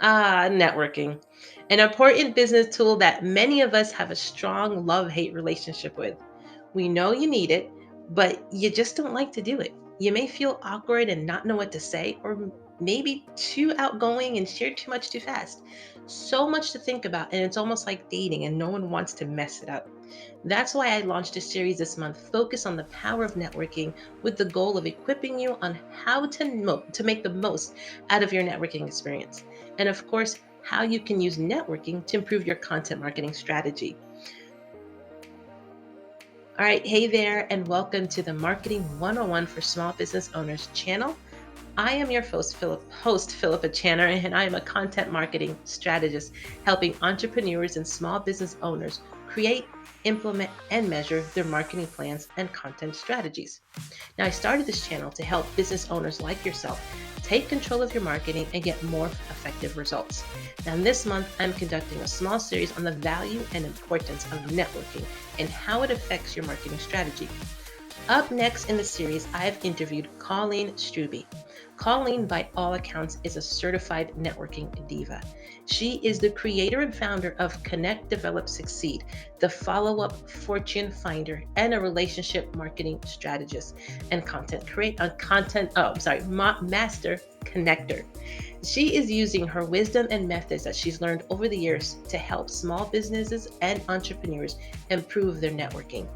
Networking, an important business tool that many of us have a strong love-hate relationship with. We know you need it, but you just don't like to do it. You may feel awkward and not know what to say, or maybe too outgoing and share too much too fast. So much to think about, and it's almost like dating, and no one wants to mess it up. That's why I launched a series this month focused on the power of networking with the goal of equipping you on how to make the most out of your networking experience. And of course, how you can use networking to improve your content marketing strategy. All right, hey there, and welcome to the Marketing 101 for Small Business Owners channel. I am your host, Philippa Channer, and I am a content marketing strategist helping entrepreneurs and small business owners create, implement, and measure their marketing plans and content strategies. Now, I started this channel to help business owners like yourself take control of your marketing and get more effective results. Now, this month, I'm conducting a small series on the value and importance of networking and how it affects your marketing strategy. Up next in the series, I have interviewed Colleen Strube. Colleen, by all accounts, is a certified networking diva. She is the creator and founder of Connect, Develop, Succeed, the follow-up fortune finder, and a relationship marketing strategist and master connector. She is using her wisdom and methods that she's learned over the years to help small businesses and entrepreneurs improve their networking.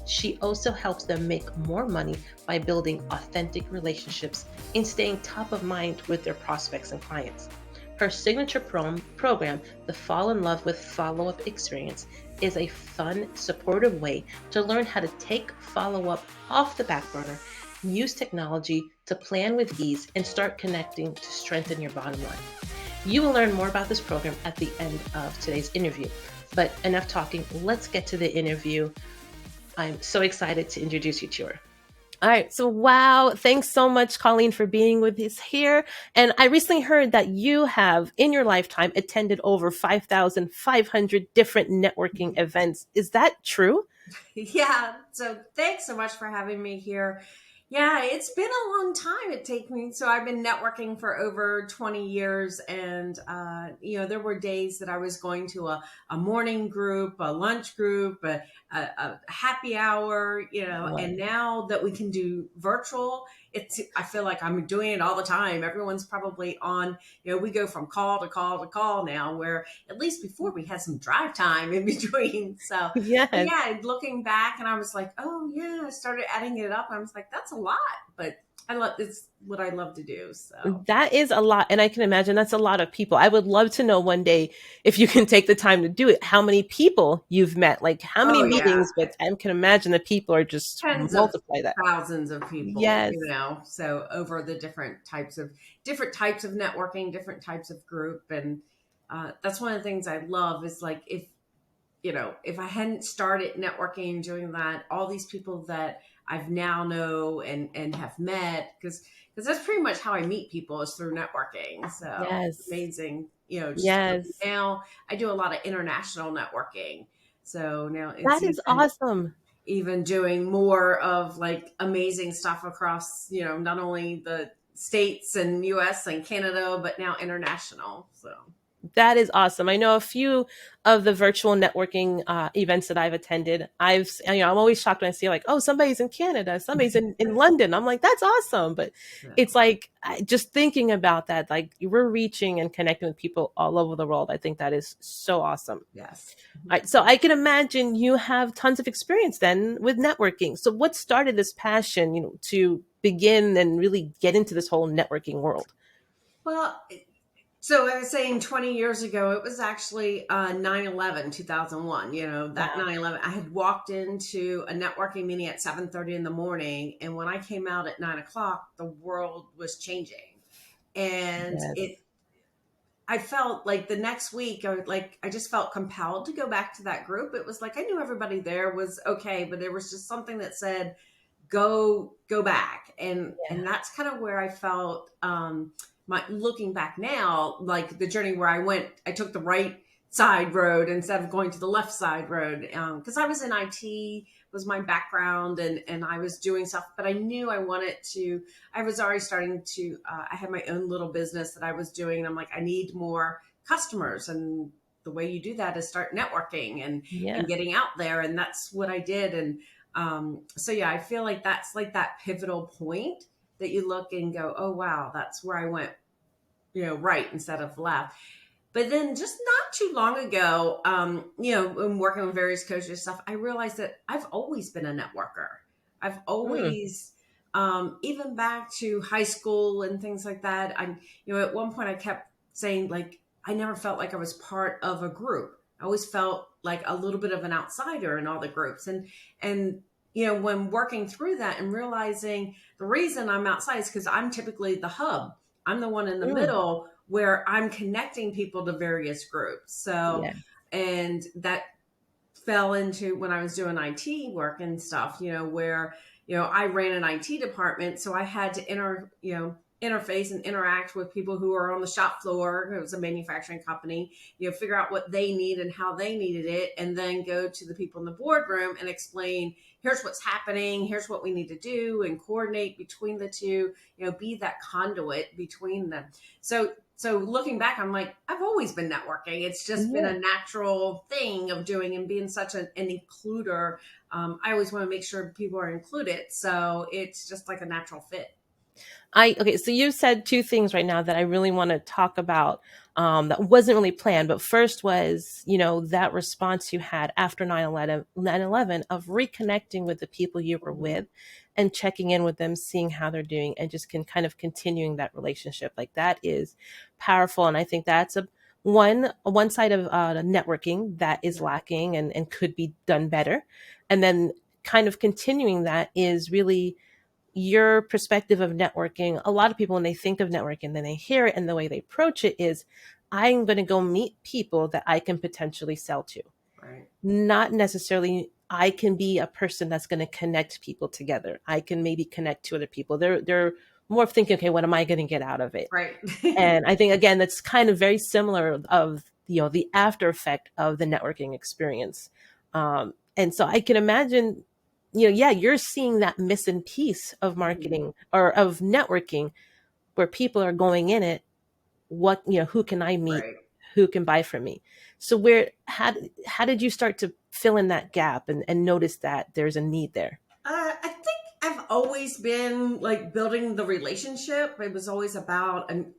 She also helps them make more money by building authentic relationships and staying top of mind with their prospects and clients. Her signature program, the Fall in Love with Follow-Up Experience, is a fun, supportive way to learn how to take follow-up off the back burner, use technology to plan with ease, and start connecting to strengthen your bottom line. You will learn more about this program at the end of today's interview. But enough talking, let's get to the interview. I'm so excited to introduce you to her. All right. So, wow. Thanks so much, Colleen, for being with us here. And I recently heard that you have, in your lifetime, attended over 5,500 different networking events. Is that true? Yeah. So thanks so much for having me here. Yeah, it's been a long time. It take me. So I've been networking for over 20 years. And, there were days that I was going to a morning group, a lunch group, a happy hour, Wow. and now that we can do virtual, I feel like I'm doing it all the time. Everyone's probably on, we go from call to call to call now, where at least before we had some drive time in between. So Yes. yeah, looking back, and I was like, oh yeah, I started adding it up. I was like, that's a lot, but it's what I love to do. So That is a lot. And I can imagine that's a lot of people. I would love to know one day, if you can take the time to do it, how many people you've met, like how many oh yeah, meetings, but I can imagine the people are just tens of multiply that. thousands of people, Yes. so over the different types of networking, different types of group. And that's one of the things I love is like, if I hadn't started networking and doing that, all these people that I've now know and have met, because that's pretty much how I meet people, is through networking. So Yes. it's amazing. Yes. Now I do a lot of international networking. So now it's That is awesome. even doing more of like amazing stuff across, not only the States and US and Canada, but now international. So That is awesome. I know a few of the virtual networking events that I've attended. I'm always shocked when I see like, oh, somebody's in Canada, somebody's in London. I'm like, that's awesome. But it's like, just thinking about that, like we're reaching and connecting with people all over the world. I think that is so awesome. yes. All right, so I can imagine you have tons of experience then with networking. So what started this passion, to begin and really get into this whole networking world? Well, so I was saying 20 years ago, it was actually 9/11, 2001. That Wow. 9/11, I had walked into a networking meeting at 7:30 in the morning. And when I came out at 9 o'clock, the world was changing. And Yes. I felt like the next week, I just felt compelled to go back to that group. It was like, I knew everybody there was okay, but there was just something that said, go back. And Yeah. that's kind of where I felt, looking back now, like the journey where I took the right side road instead of going to the left side road. Because I was in IT, was my background, and I was doing stuff, but I knew I wanted to. I was already starting to. I had my own little business that I was doing, and I'm like, I need more customers, and the way you do that is start networking and Yeah. getting out there, and that's what I did. And so yeah, I feel like that's like that pivotal point that you look and go, oh wow, that's where I went, right instead of left. But then just not too long ago, when working with various coaches and stuff, I realized that I've always been a networker. I've Mm, always, even back to high school and things like that. At one point I kept saying like, I never felt like I was part of a group. I always felt like a little bit of an outsider in all the groups. And when working through that and realizing the reason I'm outside is because I'm typically the hub. I'm the one in the mm, middle where I'm connecting people to various groups. So, yeah. and that fell into when I was doing IT work and stuff, where, I ran an IT department. So I had to interface and interact with people who are on the shop floor. It was a manufacturing company, figure out what they need and how they needed it. And then go to the people in the boardroom and explain, here's what's happening. Here's what we need to do, and coordinate between the two, be that conduit between them. So looking back, I'm like, I've always been networking. It's just been Yeah. a natural thing of doing and being such an includer. I always want to make sure people are included. So it's just like a natural fit. Okay, so you said two things right now that I really want to talk about, that wasn't really planned. But first was, that response you had after 9/11 of reconnecting with the people you were Mhm. with and checking in with them, seeing how they're doing, and just kind of continuing that relationship. Like, that is powerful. And I think that's one side of networking that is Yeah. lacking and could be done better. And then kind of continuing that is really your perspective of networking. A lot of people, when they think of networking, then they hear it, and the way they approach it is, I'm going to go meet people that I can potentially sell to. Right. Not necessarily I can be a person that's going to connect people together. I can maybe connect to other people. They're more of thinking, okay, what am I going to get out of it? Right. And I think, again, that's kind of very similar of, the after effect of the networking experience. And so I can imagine, yeah, you're seeing that missing piece of Mhm. marketing or of networking, where people are going in it, who can I meet, Right. who can buy from me. So how did you start to fill in that gap and notice that there's a need there? I think I've always been like building the relationship. It was always about, and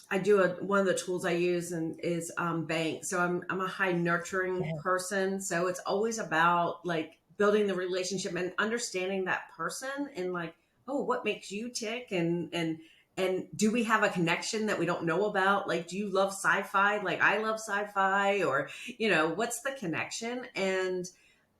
I do one of the tools I use and is bank. So I'm a high nurturing Yeah. person. So it's always about like building the relationship and understanding that person and like, oh, what makes you tick, and do we have a connection that we don't know about? Like, do you love sci-fi? Like I love sci-fi, or what's the connection? And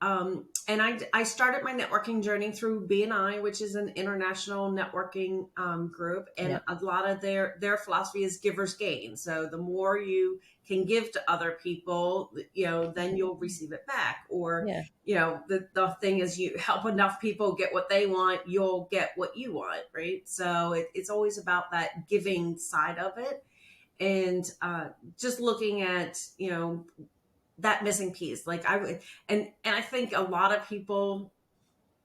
I started my networking journey through BNI, which is an international networking group, and Yeah. a lot of their philosophy is givers gain. So the more you can give to other people, then you'll receive it back. Or Yeah. the thing is, you help enough people get what they want, you'll get what you want, right? So it's always about that giving side of it, and just looking at that missing piece. Like I would, and I think a lot of people,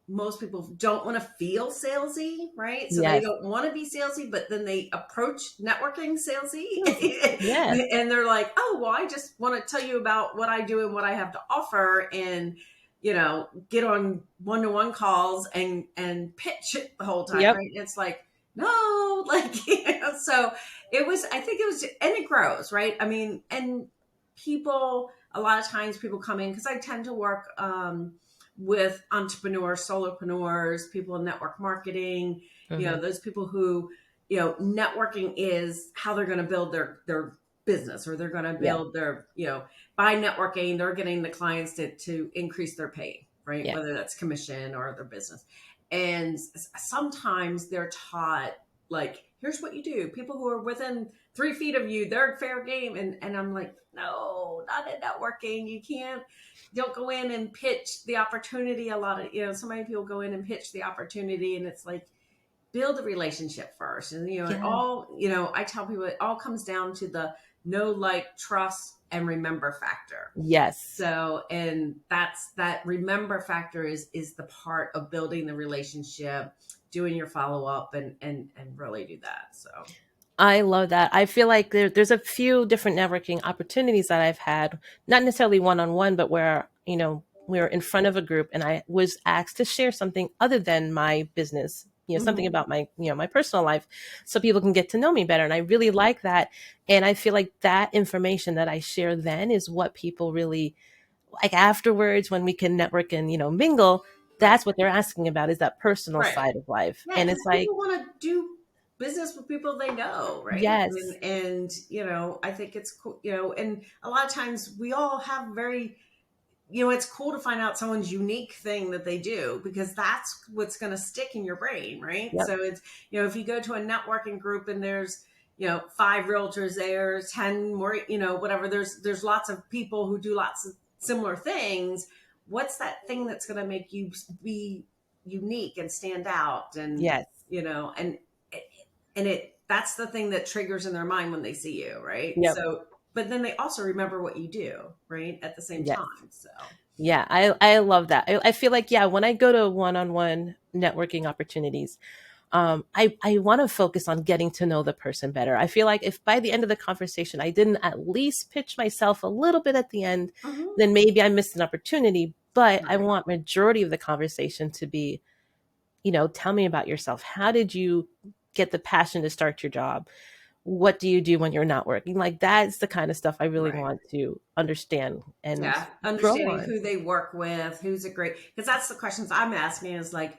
most people don't want to feel salesy, right? So they Yes. don't want to be salesy, but then they approach networking salesy, Yes. and they're like, "Oh, well, I just want to tell you about what I do and what I have to offer," and get on one-to-one calls and pitch it the whole time, Yep. right? And it's like, no, like so it was. I think it was, and it grows, right? I mean, and people, a lot of times people come in because I tend to work with entrepreneurs, solopreneurs, people in network marketing, Hmm. those people who, networking is how they're going to build their business, or they're going to Yeah. build their, by networking, they're getting the clients to increase their pay, right? Yeah. Whether that's commission or their business. And sometimes they're taught like, here's what you do. People who are within 3 feet of you, they're fair game. And I'm like, no, not in networking. Don't go in and pitch the opportunity. A lot of, so many people go in and pitch the opportunity, and it's like, build a relationship first. And, it Yeah. all, I tell people it all comes down to the know, like, trust, and remember factor. Yes. So, and that remember factor is the part of building the relationship, doing your follow up, and really do that. So, I love that. I feel like there's a few different networking opportunities that I've had, not necessarily one on one, but where, we were in front of a group and I was asked to share something other than my business, something mhm. about my personal life so people can get to know me better. And I really like that. And I feel like that information that I share then is what people really like afterwards when we can network and, mingle. Right, That's what they're asking about is that personal right. side of life. Yeah, And because it's like, people want to do business with people they know, right? yes, And I think it's cool, and a lot of times we all have very, it's cool to find out someone's unique thing that they do, because that's what's going to stick in your brain, right? yep, So it's, if you go to a networking group and there's, 5 realtors there, 10 more, whatever, there's lots of people who do lots of similar things. What's that thing that's going to make you be unique and stand out? And, yes, and that's the thing that triggers in their mind when they see you, right? yep. So, but then they also remember what you do, right, at the same Yes. time. So, Yeah, I love that. I feel like, yeah, when I go to one-on-one networking opportunities, I want to focus on getting to know the person better. I feel like if by the end of the conversation I didn't at least pitch myself a little bit at the end, mhm. then maybe I missed an opportunity. But I Right, want majority of the conversation to be, tell me about yourself. How did you get the passion to start your job? What do you do when you're not working? Like that's the kind of stuff I really right. want to understand and Yeah, grow understanding on. who they work with, who's a great, because that's the questions I'm asking is like,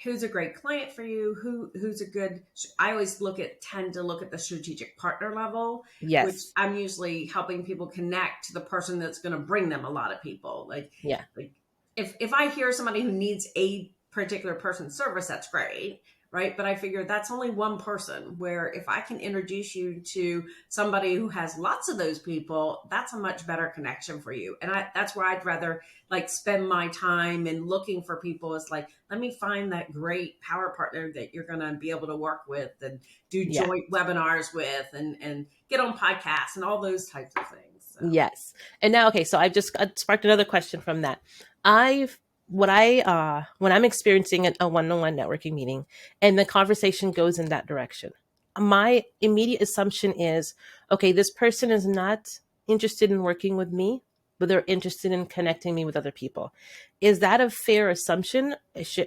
who's a great client for you? Who's a good? I always tend to look at the strategic partner level, which Yes. I'm usually helping people connect to the person that's going to bring them a lot of people. Yeah. Like if I hear somebody who needs a particular person's service, that's great, right? But I figure that's only one person. Where if I can introduce you to somebody who has lots of those people, that's a much better connection for you. And that's where I'd rather like spend my time in looking for people. Is like, let me find that great power partner that you're going to be able to work with and do Yeah. joint webinars with, and get on podcasts and all those types of things. So. Yes. And now, okay, so I've just sparked another question from that. I've what I when I'm experiencing a one-on-one networking meeting and the conversation goes in that direction, my immediate assumption is, okay, this person is not interested in working with me, but they're interested in connecting me with other people. Is that a fair assumption?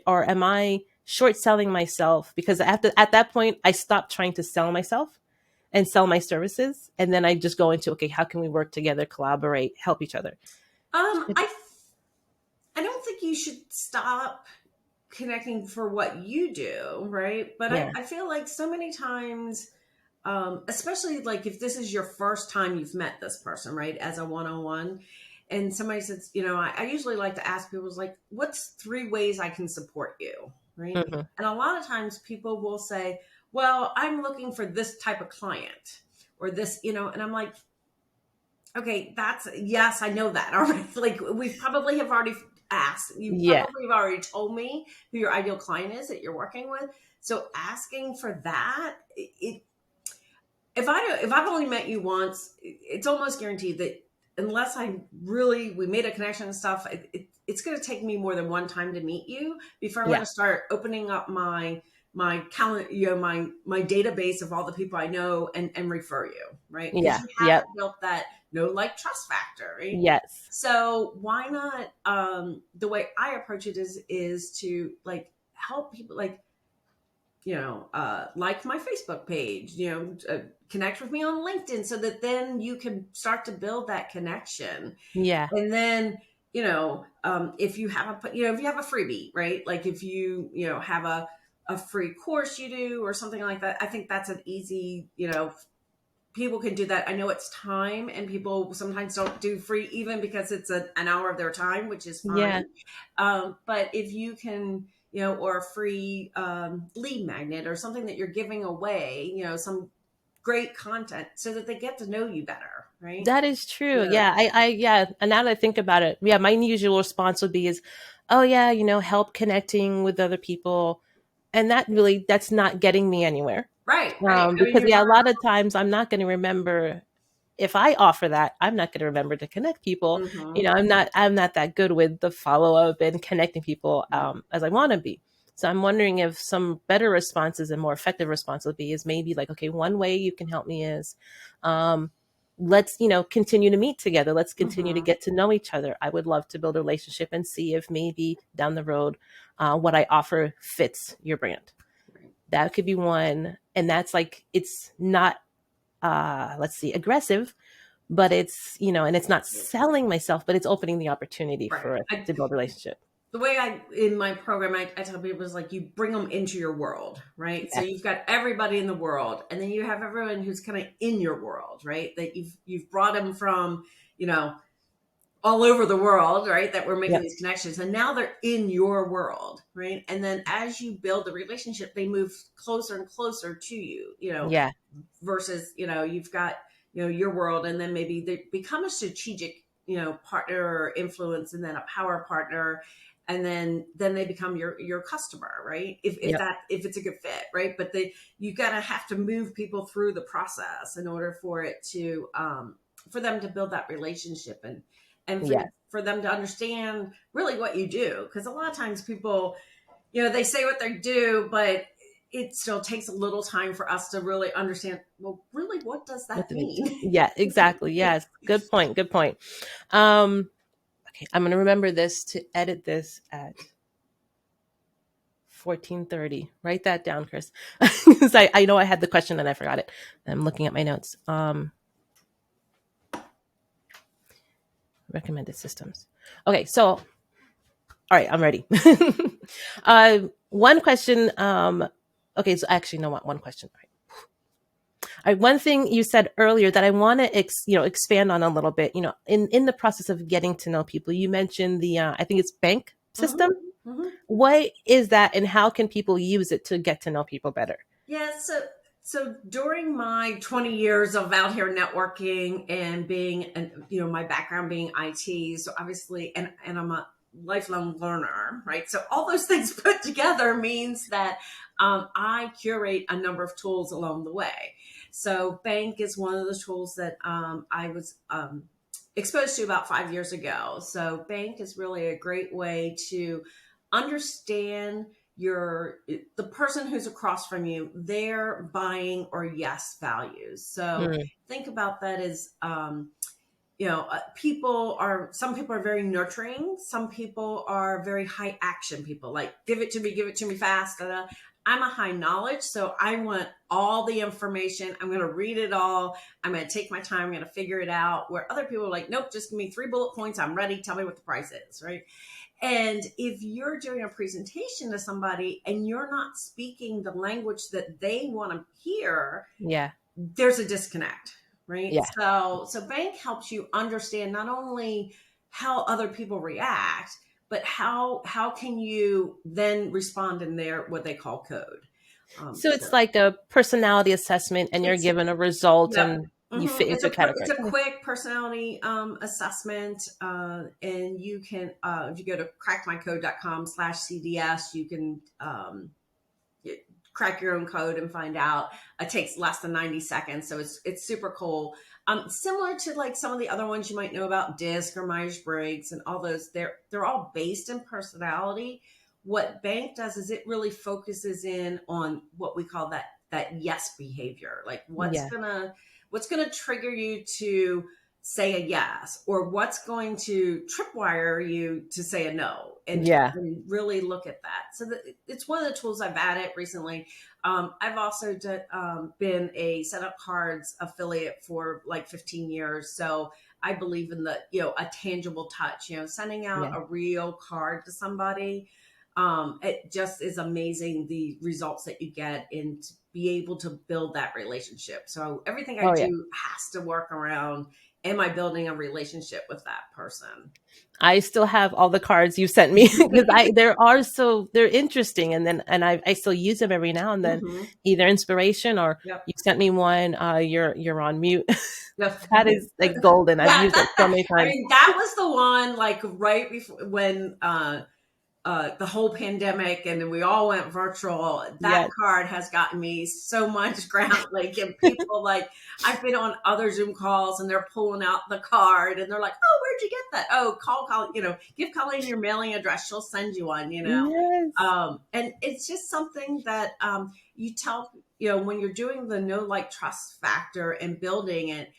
Or am I short selling myself? Because at that point, I stopped trying to sell myself and sell my services. And then I just go into, okay, how can we work together, collaborate, help each other? I don't think you should stop connecting for what you do, right? But I, Yeah. I feel like so many times, especially like if this is your first time you've met this person, right, as a one-on-one, and somebody says, I usually like to ask people, like, what's 3 ways I can support you, right? Hmm. And a lot of times people will say, well, I'm looking for this type of client or this, and I'm like, okay, that's yes, I know that already. Like we probably have already asked. You Yeah. probably have already told me who your ideal client is that you're working with. So asking for that, if I've only met you once, it's almost guaranteed that unless we made a connection and stuff, it's going to take me more than one time to meet you before I'm going Yeah. to start opening up my calendar, my database of all the people I know, and refer you, right? Because Yeah. you Yep. haven't built that no like trust factor, right? Yes. So why not? The way I approach it is to like help people, like like my Facebook page, connect with me on LinkedIn, so that then you can start to build that connection. Yeah. And then, if you have if you have a freebie, right? Like if you have a free course you do or something like that, I think that's an easy, people can do that. I know it's time and people sometimes don't do free even because it's an hour of their time, which is Yeah. fine. But if you can, or a free lead magnet or something that you're giving away, some great content so that they get to know you better, right? That is true. Yeah. Yeah. Yeah. And now that I think about it, yeah, my usual response would be is, oh yeah, help connecting with other people. And that's not getting me anywhere. Right, right. I mean, Because yeah, a lot of times I'm not going to remember if I offer that, I'm not going to remember to connect people. mm-hmm. I'm not that good with the follow up and connecting people as I want to be. So I'm wondering if some better responses and more effective response would be is maybe like, okay, one way you can help me is, let's, continue to meet together. Let's continue to Mm-hmm. get to know each other. I would love to build a relationship and see if maybe down the road, what I offer fits your brand. Right. That could be one. And that's like, it's not, let's see, aggressive, but it's, and it's not selling myself, but it's opening the opportunity Right. for us to build a relationship. The way in my program, I tell people is like, you bring them into your world, right? So Yes. you've got everybody in the world, and then you have everyone who's kind of in your world, right? That you've brought them from, all over the world, right? That we're making Yep. these connections, and now they're in your world, right? And then as you build the relationship, they move closer and closer to you, Yeah. versus, you've got, your world, and then maybe they become a strategic, partner or influence, and then a power partner, and then they become your customer, right? If Yep. it's a good fit, right? But you gotta have to move people through the process in order for it to for them to build that relationship, and Yeah. for them to understand really what you do, because a lot of times people, they say what they do, but it still takes a little time for us to really understand, well, really, what does What that do they do? mean? Yeah, exactly. Yes. Good point. Good point. Okay. I'm going to remember this to edit this at 14:30. Write that down, Chris. I know I had the question and I forgot it. I'm looking at my notes. Recommended systems. Okay. So, all right, I'm ready. One question. Okay. So actually, no, one question. All right, one thing you said earlier that I want to expand on a little bit, in the process of getting to know people, you mentioned the I think it's bank system. Mm-hmm. Mm-hmm. What is that, and how can people use it to get to know people better? Yeah, so during my 20 years of out here networking and being, my background being IT, so obviously, and I'm a lifelong learner, right? So all those things put together means that I curate a number of tools along the way. So Bank is one of the tools that I was exposed to about 5 years ago. So Bank is really a great way to understand the person who's across from you, their buying or yes values. So Mm, think about that as some people are very nurturing, some people are very high action people, like give it to me fast. I'm a high knowledge, so I want all the information. I'm going to read it all. I'm going to take my time. I'm going to figure it out. Where other people are like, nope, just give me 3 bullet points. I'm ready. Tell me what the price is, right? And if you're doing a presentation to somebody and you're not speaking the language that they want to hear, yeah. there's a disconnect, right? Yeah. So Bank helps you understand not only how other people react, but how can you then respond in their what they call code. So it's like a personality assessment, and you're It's given a result, yeah. and you fit into a It's category. a Okay. quick personality assessment, and you can if you go to crackmycode.com/cds, you can crack your own code and find out. It takes less than 90 seconds, so it's super cool. Similar to like some of the other ones you might know about, DISC or Myers-Briggs and all those. They're all based in personality. What Bank does is it really focuses in on what we call that yes behavior, like Yeah. what's gonna trigger you to say a yes, or what's going to tripwire you to say a no, and Yeah. really look at that. So it's one of the tools I've added recently. I've also been a Setup Cards affiliate for like 15 years. So I believe in a tangible touch, sending out Yeah. a real card to somebody. It just is amazing the results that you get and to be able to build that relationship. So everything I Oh yeah. do has to work around, am I building a relationship with that person? I still have all the cards you sent me because they're interesting, and I still use them every now and then, Mm-hmm. either inspiration or Yep. you sent me one. You're on mute. Yep. That is like golden. I've Yeah. used it so many I times. mean, that was the one like right before when the whole pandemic and then we all went virtual, that Yeah. card has gotten me so much ground. Like, and people, like, I've been on other Zoom calls and they're pulling out the card and they're like, "Oh, where'd you get that? Oh, call Colleen, give Colleen your mailing address. She'll send you one, Yes. And it's just something that, you tell, when you're doing the know, like, trust factor and building it.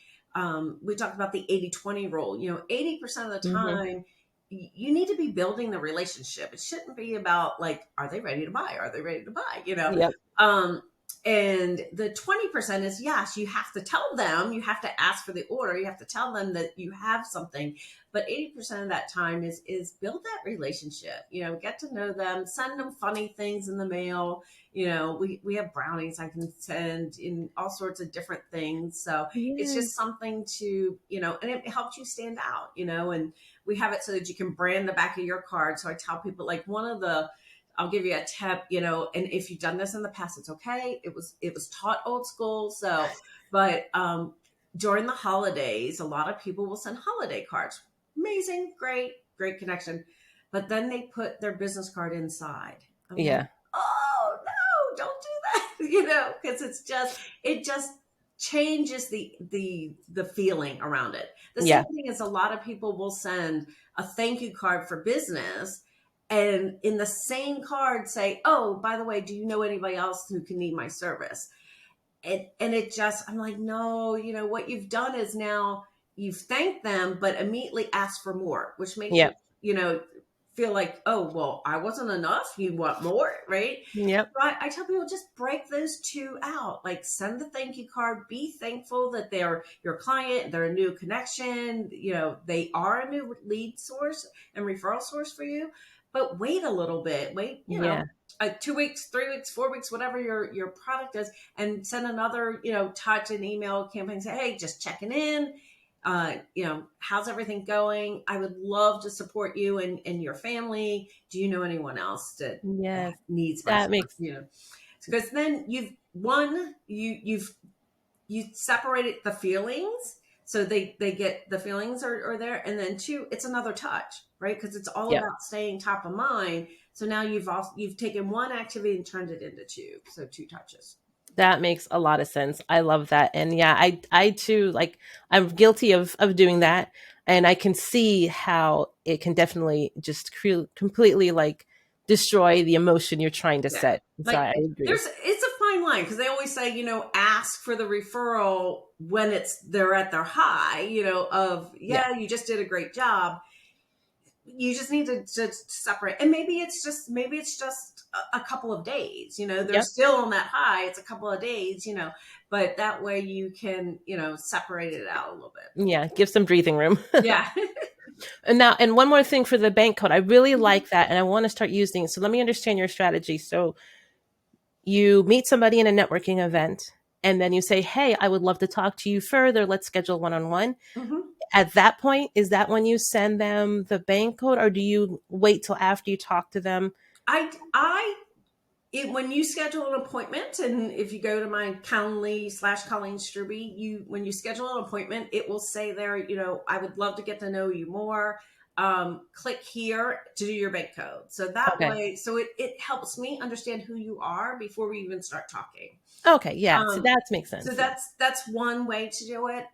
We talked about the 80-20 rule. 80% of the Hmm. time, you need to be building the relationship. It shouldn't be about, like, are they ready to buy? Are they ready to buy? Yep. Um, and the 20% is, yes, you have to tell them, you have to ask for the order, you have to tell them that you have something. But 80% of that time is build that relationship, get to know them, send them funny things in the mail. We have brownies I can send in all sorts of different things. So it's Yes. just something to, and it helps you stand out, and we have it so that you can brand the back of your card. So I tell people, like, I'll give you a tip, and if you've done this in the past, it's okay. It was taught old school. So, but during the holidays, a lot of people will send holiday cards. Amazing, great connection. But then they put their business card inside. I'm like, Yeah. oh no, don't do that, because it just changes the feeling around it. The same Yeah. thing as a lot of people will send a thank you card for business and in the same card say, "Oh, by the way, do you know anybody else who can need my service?" And it just, I'm like, no, what you've done is now you've thanked them, but immediately asked for more, which makes you, Yep. feel like, oh, well, I wasn't enough. You want more, right? Yep. So I tell people, just break those two out. Like, send the thank you card. Be thankful that they're your client. They're a new connection. They are a new lead source and referral source for you. But wait a little bit. Wait, Yeah. 2 weeks, 3 weeks, 4 weeks, whatever your product is, and send another, touch an email campaign. Say, hey, just checking in. How's everything going? I would love to support you and your family. Do you know anyone else that Yes. needs my That support? makes, Because then you separated the feelings, so they get the feelings are there, and then two, it's another touch, right? Because it's all yep. about staying top of mind. So now you've taken one activity and turned it into two, so two touches. That makes a lot of sense. I love that. And yeah, I too, like, I'm guilty of doing that. And I can see how it can definitely just completely, like, destroy the emotion you're trying to Yeah. set. So Like, I agree. it's a fine line because they always say, ask for the referral when they're at their high, of, Yeah. yeah, you just did a great job. You just need to just separate. And maybe it's just a couple of days, they're Yep. still on that high. It's a couple of days, but that way you can, separate it out a little bit. Yeah. Give some breathing room. Yeah. And now, and one more thing for the bank code. I really Mhm. like that. And I want to start using it. So let me understand your strategy. So you meet somebody in a networking event, and then you say, hey, I would love to talk to you further. Let's schedule one on one. Mhm. At that point, is that when you send them the bank code, or do you wait till after you talk to them? I when you schedule an appointment, and if you go to my Calendly/Colleen Strube, when you schedule an appointment, it will say there, I would love to get to know you more. Click here to do your bank code. So that Okay. way, so it helps me understand who you are before we even start talking. Okay. Yeah. So Um, that makes so sense. Yeah. that's one way to do it.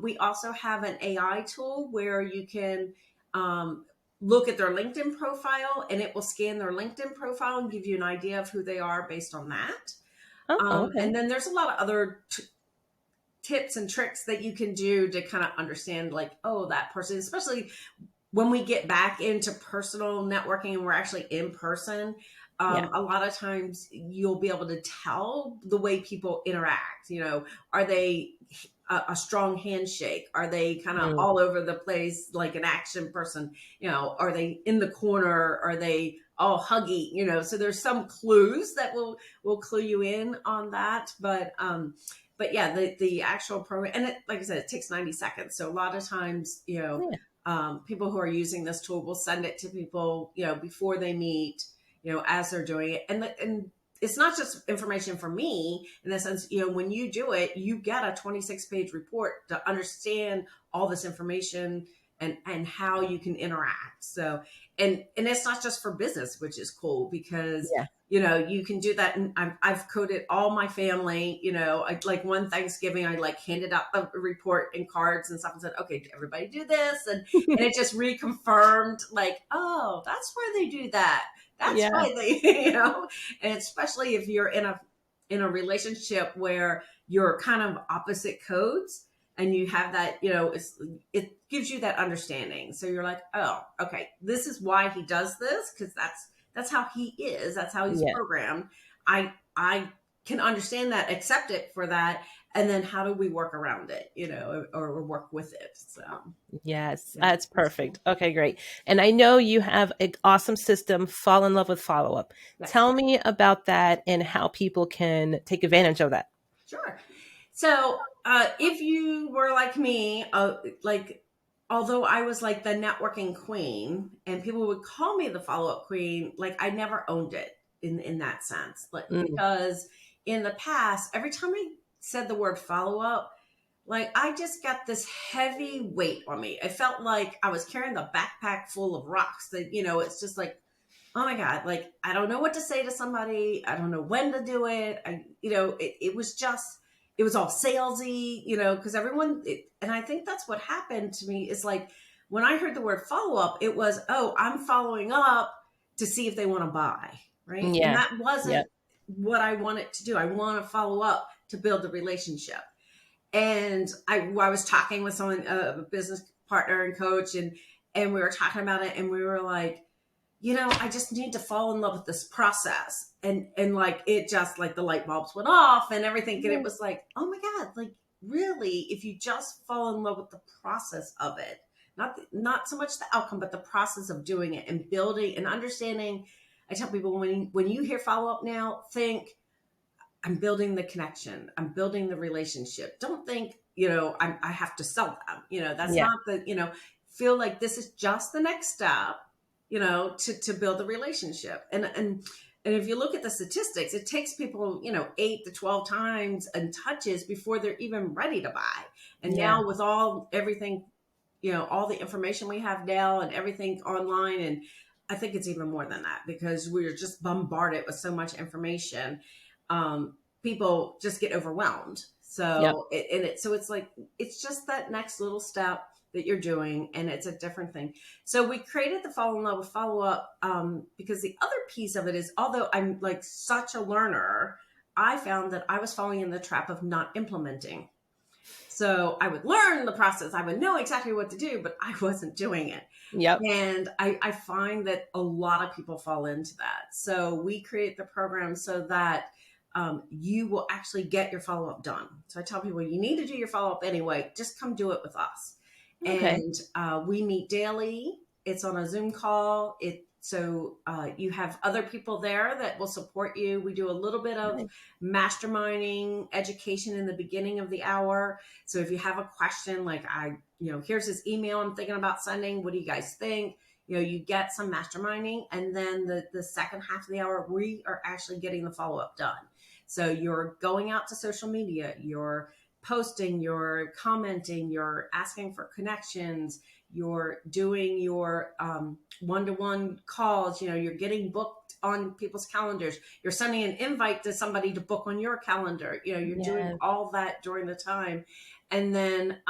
We also have an AI tool where you can um, look at their LinkedIn profile, and it will scan their LinkedIn profile and give you an idea of who they are based on that. Oh, okay. And then there's a lot of other tips and tricks that you can do to kind of understand, like, oh, that person, especially when we get back into personal networking and we're actually in person, Yeah. a lot of times you'll be able to tell the way people interact. Are they a strong handshake? Are they kind of Mm, all over the place, like an action person? Are they in the corner? Are they all huggy? So there's some clues that will clue you in on that. But yeah, the actual program, and like I said, it takes 90 seconds. So a lot of times, yeah. people who are using this tool will send it to people, before they meet, as they're doing it. And it's not just information for me in the sense, when you do it, you get a 26-page report to understand all this information, and how you can interact. So, and it's not just for business, which is cool because, Yeah. you can do that. And I've coded all my family, like one Thanksgiving, I like handed out the report and cards and stuff and said, okay, everybody do this. And it just reconfirmed like, oh, that's where they do that. That's Yeah. why they, and especially if you're in a relationship where you're kind of opposite codes and you have that, it gives you that understanding. So you're like, oh, okay, this is why he does this, because that's how he is. That's how he's Yeah. programmed. I can understand that, accept it for that, and then how do we work around it, or work with it? So Yes, yeah, that's that's cool. perfect. Okay, great. And I know you have an awesome system, Fall in Love with Follow Up. Yes, Tell me about that and how people can take advantage of that. sure. So if you were like me, like although I was like the networking queen, and people would call me the follow up queen, like I never owned it in that sense, like Mm, because in the past, every time I said the word follow up, like I just got this heavy weight on me. I felt like I was carrying the backpack full of rocks. That it's just like, oh my God, like I don't know what to say to somebody. I don't know when to do it. It was just, it was all salesy, because and I think that's what happened to me is like when I heard the word follow up, it was, oh, I'm following up to see if they want to buy. Right. And yeah. that wasn't Yeah. what I wanted to do. I want to follow up to build a relationship. And I was talking with someone, a business partner and coach, and we were talking about it, and we were like, I just need to fall in love with this process. And like, it just like the light bulbs went off and everything. And it was like, oh my God, like really, if you just fall in love with the process of it, not so much the outcome, but the process of doing it and building and understanding. I tell people when you hear follow up now, think I'm building the connection. I'm building the relationship. Don't think, I have to sell them. That's Yeah. not feel like this is just the next step, to build the relationship. And if you look at the statistics, it takes people, 8 to 12 times and touches before they're even ready to buy. And Yeah. now with everything, all the information we have now and everything online, and I think it's even more than that because we're just bombarded with so much information. People just get overwhelmed. Yep. So it's like, it's just that next little step that you're doing, and it's a different thing. So we created the Fall in Love with Follow Up because the other piece of it is, although I'm like such a learner, I found that I was falling in the trap of not implementing. So I would learn the process. I would know exactly what to do, but I wasn't doing it. Yep. And I find that a lot of people fall into that. So we create the program so that you will actually get your follow up done. So I tell people, you need to do your follow up anyway. Just come do it with us. Okay. And we meet daily. It's on a Zoom call. You have other people there that will support you. We do a little bit of Nice. masterminding education in the beginning of the hour. So if you have a question, like here's this email I'm thinking about sending. What do you guys think? You get some masterminding, and then the second half of the hour, we are actually getting the follow up done. So you're going out to social media, you're posting, you're commenting, you're asking for connections, you're doing your one-to-one calls, you're getting booked on people's calendars, you're sending an invite to somebody to book on your calendar, you're doing Yeah. all that during the time. And then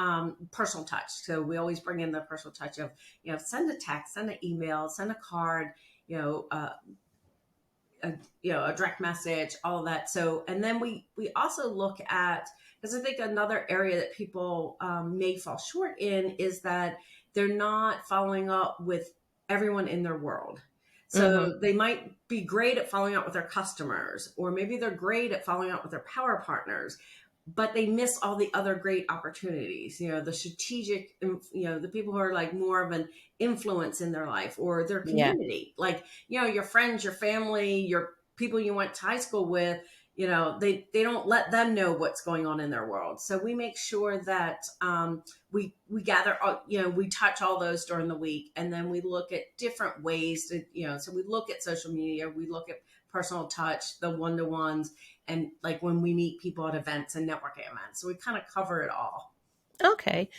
personal touch. So we always bring in the personal touch of, send a text, send an email, send a card, a direct message, all of that. So, and then we also look at, because I think another area that people may fall short in is that they're not following up with everyone in their world. Hmm. So they might be great at following up with their customers, or maybe they're great at following up with their power partners, but they miss all the other great opportunities, the strategic, the people who are like more of an influence in their life or their Yeah. community, like, your friends, your family, your people you went to high school with, they don't let them know what's going on in their world. So we make sure that we gather, we touch all those during the week, and then we look at different ways to, so we look at social media, we look at personal touch, the one-to-ones, and like when we meet people at events and networking events. So we kind of cover it all. Okay.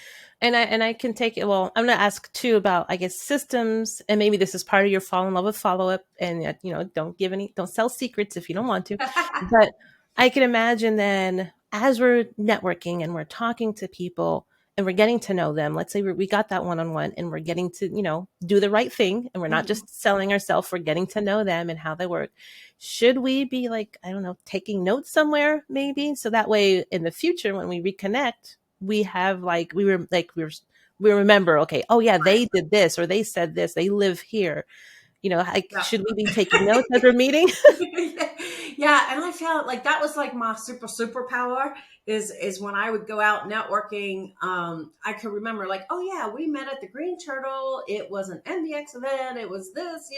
And I can take it. Well, I'm going to ask too about, I guess, systems, and maybe this is part of your fall in love with follow up. And don't sell secrets if you don't want to. But I can imagine then, as we're networking and we're talking to people and we're getting to know them. Let's say we got that one on one, and we're getting to do the right thing, and we're not Mhm. just selling ourselves. We're getting to know them and how they work. Should we be, like, I don't know, taking notes somewhere maybe, so that way in the future when we reconnect, we have, like, we remember, okay, oh yeah, Right. they did this, or they said this, they live here. Like, Yeah. should we be taking notes as we're meeting? Yeah, and I felt like that was like my superpower is when I would go out networking. I could remember, like, oh yeah, we met at the Green Turtle. It was an MBX event. It was this,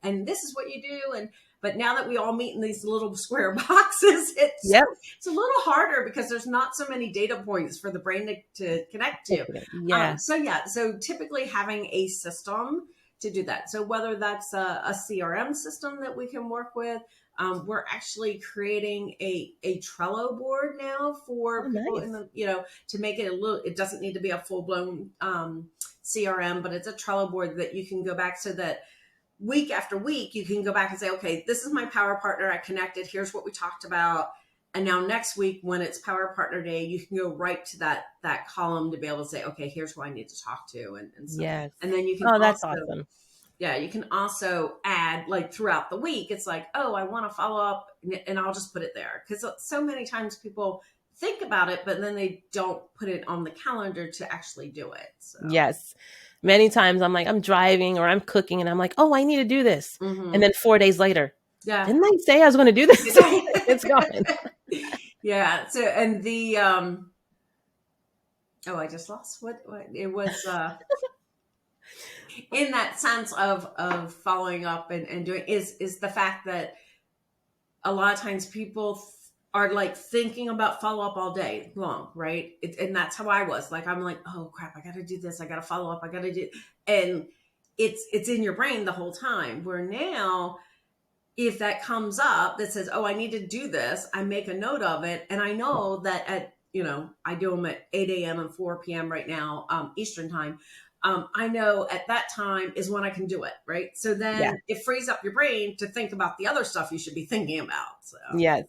and this is what you do. And but now that we all meet in these little square boxes, Yep. it's a little harder because there's not so many data points for the brain to connect to. Yeah. So typically having a system to do that. So whether that's a CRM system that we can work with, we're actually creating a Trello board now Oh, for people in nice. the, to make it a little, it doesn't need to be a full blown CRM, but it's a Trello board that you can go back, so that week after week, you can go back and say, okay, this is my power partner. I connected. Here's what we talked about. And now next week, when it's Power Partner Day, you can go right to that column to be able to say, okay, here's who I need to talk to, and so. Yes. And then you can Oh, that's also, awesome. yeah, you can also add, like, throughout the week. It's like, oh, I want to follow up, and I'll just put it there, because so many times people think about it, but then they don't put it on the calendar to actually do it. So, Yes. Many times I'm like, I'm driving or I'm cooking, and I'm like, oh, I need to do this. And mhm. then 4 days later, Yeah. didn't I say I was going to do this? It's gone. Yeah. So, and the oh, I just lost what it was. In that sense of following up and doing, is the fact that a lot of times people are like thinking about follow up all day long, right? And that's how I was. Like, I'm like, oh crap, I got to do this. I got to follow up. I got to do, and it's in your brain the whole time. Where now, if that comes up that says, oh, I need to do this, I make a note of it, and I know that I do them at 8 a.m. and 4 p.m. right now, Eastern time. I know at that time is when I can do it, right? So Yeah. then it frees up your brain to think about the other stuff you should be thinking about. So, Yes.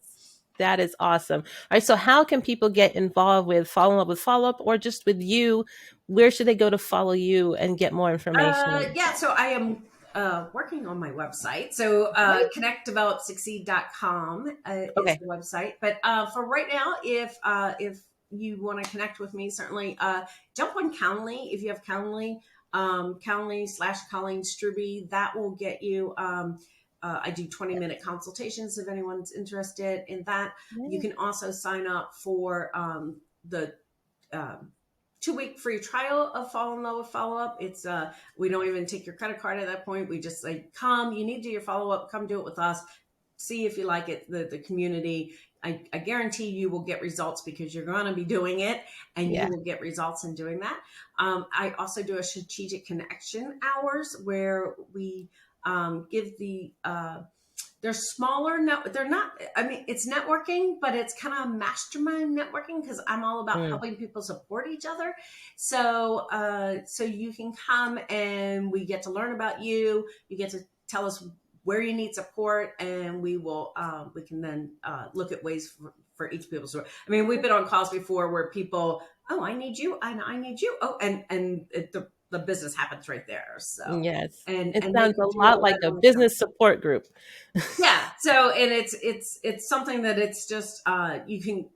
That is awesome. All right. So how can people get involved with Follow Up with Follow Up, or just with you? Where should they go to follow you and get more information? yeah, so I am working on my website. So Right. connectdevelopsucceed.com is Okay. the website. But for right now, if you want to connect with me, certainly jump on Calendly. If you have Calendly, Calendly/Colleen Strube, that will get you. I do 20-minute consultations if anyone's interested in that. You Yeah. can also sign up for the 2-week free trial of Fall in Love with Follow Up. It's we don't even take your credit card at that point. We just say, come, you need to do your follow up, come do it with us. See if you like it. The community, I guarantee you will get results, because you're going to be doing it, and you Yeah. will get results in doing that. I also do a strategic connection hours where we give the they're smaller. No, they're not. I mean, it's networking, but it's kind of mastermind networking, because I'm all about Mm. helping people support each other. So, so you can come and we get to learn about you. You get to tell us where you need support, and we can then look at ways for each people's support. I mean, we've been on calls before where people, oh, I need you, I need you. Oh, and the business happens right there. So, Yes. and It and they sounds can a do lot it like right a on the business support group. yeah. So, and it's something that it's just you can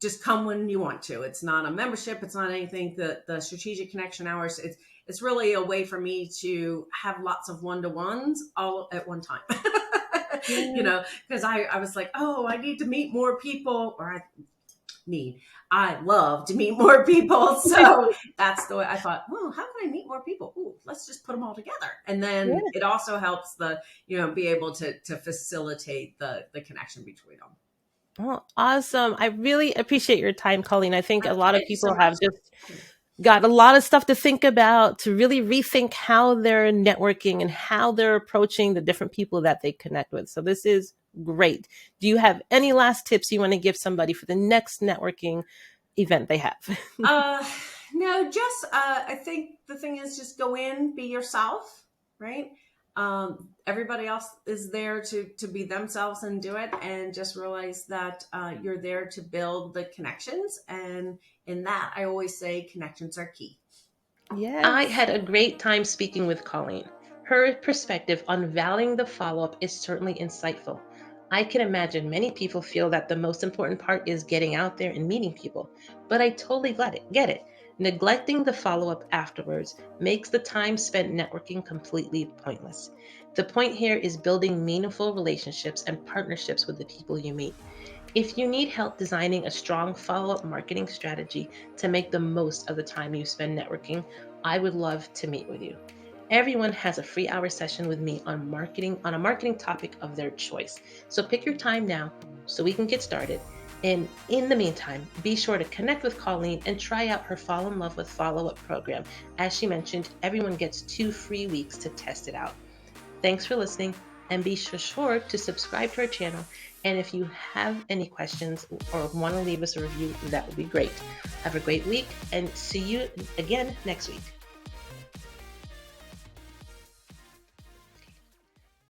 just come when you want to. It's not a membership. It's not anything. The strategic connection hours. It's really a way for me to have lots of one-to-ones all at one time. Yeah. Because I was like, oh, I need to meet more people, or I love to meet more people. So that's the way I thought, well, how can I meet more people? Ooh, let's just put them all together. And then Yeah. it also helps be able to facilitate the connection between them. Oh, awesome. I really appreciate your time, Colleen. I think a lot of Thank you so people much. have just got a lot of stuff to think about, to really rethink how they're networking and how they're approaching the different people that they connect with. So this is great. Do you have any last tips you want to give somebody for the next networking event they have? Uh, no, just I think the thing is just go in, be yourself, right? Everybody else is there to be themselves and do it, and just realize that you're there to build the connections. And in that, I always say connections are key. I Yes. had a great time speaking with Colleen. Her perspective on valuing the follow up is certainly insightful. I can imagine many people feel that the most important part is getting out there and meeting people, but I totally get it. Neglecting the follow up afterwards makes the time spent networking completely pointless. The point here is building meaningful relationships and partnerships with the people you meet. If you need help designing a strong follow up marketing strategy to make the most of the time you spend networking, I would love to meet with you. Everyone has a free hour session with me on a marketing topic of their choice. So pick your time now so we can get started. And in the meantime, be sure to connect with Colleen and try out her Fall in Love with Follow Up program. As she mentioned, everyone gets 2 free weeks to test it out. Thanks for listening, and be sure to subscribe to our channel. And if you have any questions or want to leave us a review, that would be great. Have a great week, and see you again next week.